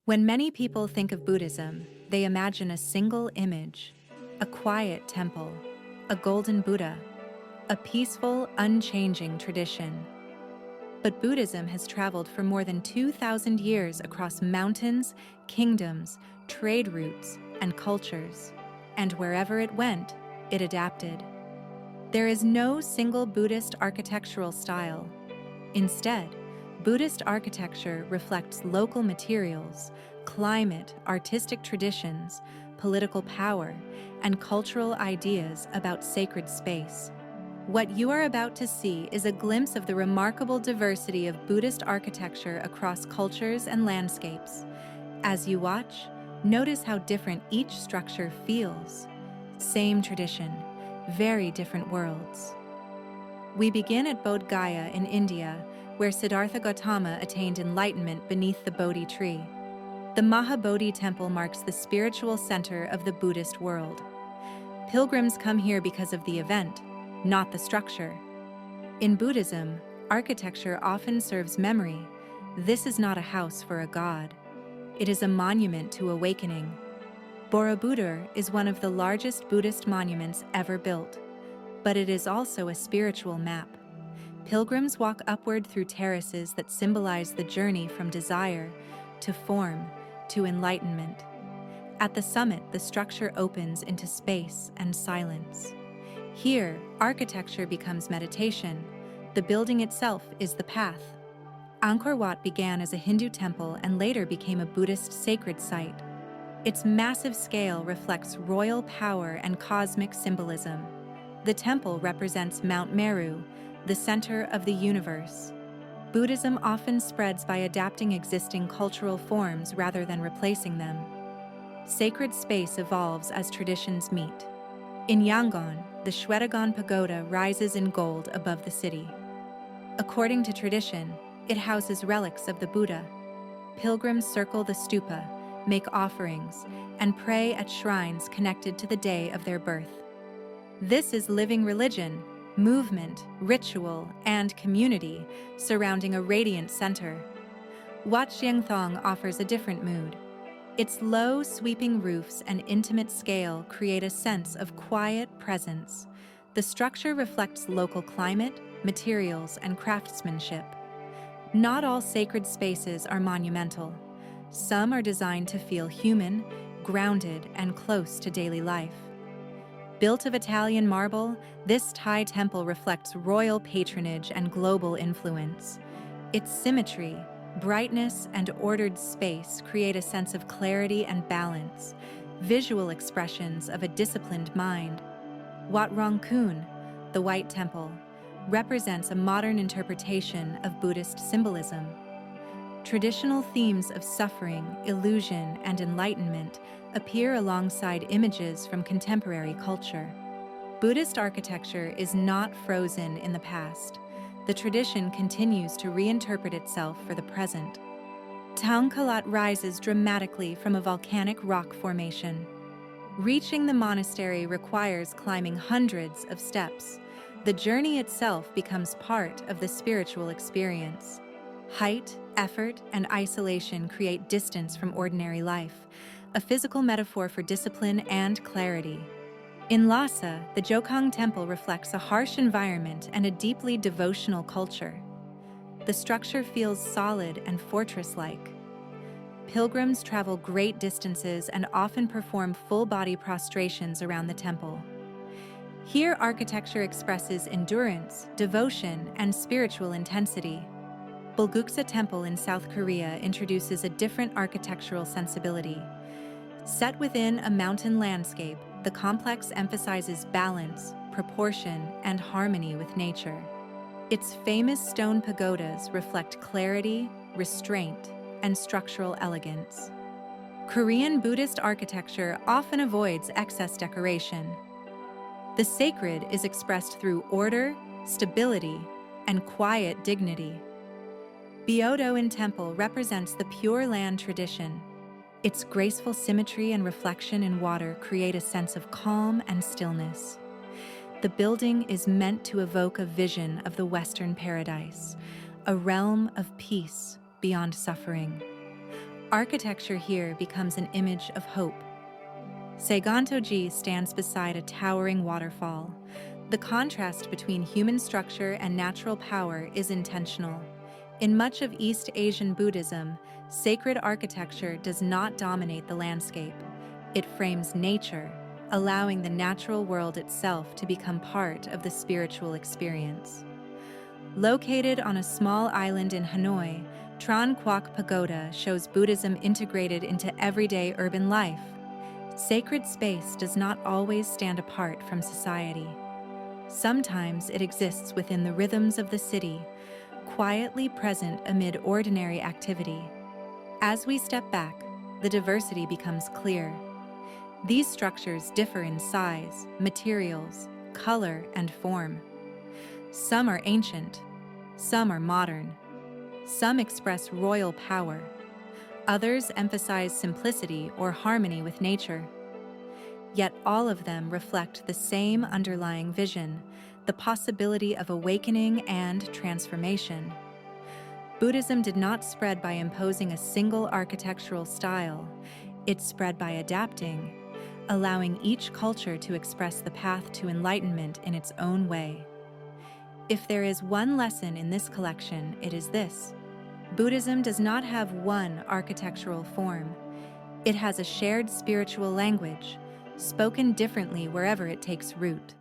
When many people think of Buddhism, they imagine a single image, a quiet temple, a golden Buddha, a peaceful, unchanging tradition. But Buddhism has traveled for more than 2,000 years across mountains, kingdoms, trade routes, and cultures. And wherever it went, it adapted. There is no single Buddhist architectural style. Instead, Buddhist architecture reflects local materials, climate, artistic traditions, political power, and cultural ideas about sacred space. What you are about to see is a glimpse of the remarkable diversity of Buddhist architecture across cultures and landscapes. As you watch, notice how different each structure feels. Same tradition, very different worlds. We begin at Bodh Gaya in India, where Siddhartha Gautama attained enlightenment beneath the Bodhi tree. The Mahabodhi temple marks the spiritual center of the Buddhist world. Pilgrims come here because of the event, not the structure. In Buddhism, architecture often serves memory. This is not a house for a god. It is a monument to awakening. Borobudur is one of the largest Buddhist monuments ever built, but it is also a spiritual map. Pilgrims walk upward through terraces that symbolize the journey from desire to form to enlightenment. At the summit, the structure opens into space and silence. Here, architecture becomes meditation. The building itself is the path. Angkor Wat began as a Hindu temple and later became a Buddhist sacred site. Its massive scale reflects royal power and cosmic symbolism. The temple represents Mount Meru, the center of the universe. Buddhism often spreads by adapting existing cultural forms rather than replacing them. Sacred space evolves as traditions meet. In Yangon, the Shwedagon Pagoda rises in gold above the city. According to tradition, it houses relics of the Buddha. Pilgrims circle the stupa, make offerings, and pray at shrines connected to the day of their birth. This is living religion, movement, ritual, and community surrounding a radiant center. Wat Xiangthong offers a different mood. Its low, sweeping roofs and intimate scale create a sense of quiet presence. The structure reflects local climate, materials, and craftsmanship. Not all sacred spaces are monumental. Some are designed to feel human, grounded, and close to daily life. Built of Italian marble, this Thai temple reflects royal patronage and global influence. Its symmetry, brightness, and ordered space create a sense of clarity and balance, visual expressions of a disciplined mind. Wat Rong Kun, the White Temple, represents a modern interpretation of Buddhist symbolism. Traditional themes of suffering, illusion, and enlightenment appear alongside images from contemporary culture. Buddhist architecture is not frozen in the past. The tradition continues to reinterpret itself for the present. Taung Kalat rises dramatically from a volcanic rock formation. Reaching the monastery requires climbing hundreds of steps. The journey itself becomes part of the spiritual experience. Height, effort, and isolation create distance from ordinary life, a physical metaphor for discipline and clarity. In Lhasa, the Jokang Temple reflects a harsh environment and a deeply devotional culture. The structure feels solid and fortress-like. Pilgrims travel great distances and often perform full-body prostrations around the temple. Here, architecture expresses endurance, devotion, and spiritual intensity. Bulguksa Temple in South Korea introduces a different architectural sensibility. Set within a mountain landscape, the complex emphasizes balance, proportion, and harmony with nature. Its famous stone pagodas reflect clarity, restraint, and structural elegance. Korean Buddhist architecture often avoids excess decoration. The sacred is expressed through order, stability, and quiet dignity. Byodo-in Temple represents the Pure Land tradition. Its graceful symmetry and reflection in water create a sense of calm and stillness. The building is meant to evoke a vision of the Western paradise, a realm of peace beyond suffering. Architecture here becomes an image of hope. Seigantoji stands beside a towering waterfall. The contrast between human structure and natural power is intentional. In much of East Asian Buddhism, sacred architecture does not dominate the landscape. It frames nature, allowing the natural world itself to become part of the spiritual experience. Located on a small island in Hanoi, Tran Quoc Pagoda shows Buddhism integrated into everyday urban life. Sacred space does not always stand apart from society. Sometimes it exists within the rhythms of the city, quietly present amid ordinary activity. As we step back, the diversity becomes clear. These structures differ in size, materials, color, and form. Some are ancient, some are modern, some express royal power, others emphasize simplicity or harmony with nature. Yet all of them reflect the same underlying vision, the possibility of awakening and transformation. Buddhism did not spread by imposing a single architectural style. It spread by adapting, allowing each culture to express the path to enlightenment in its own way. If there is one lesson in this collection, it is this: Buddhism does not have one architectural form. It has a shared spiritual language, spoken differently wherever it takes root.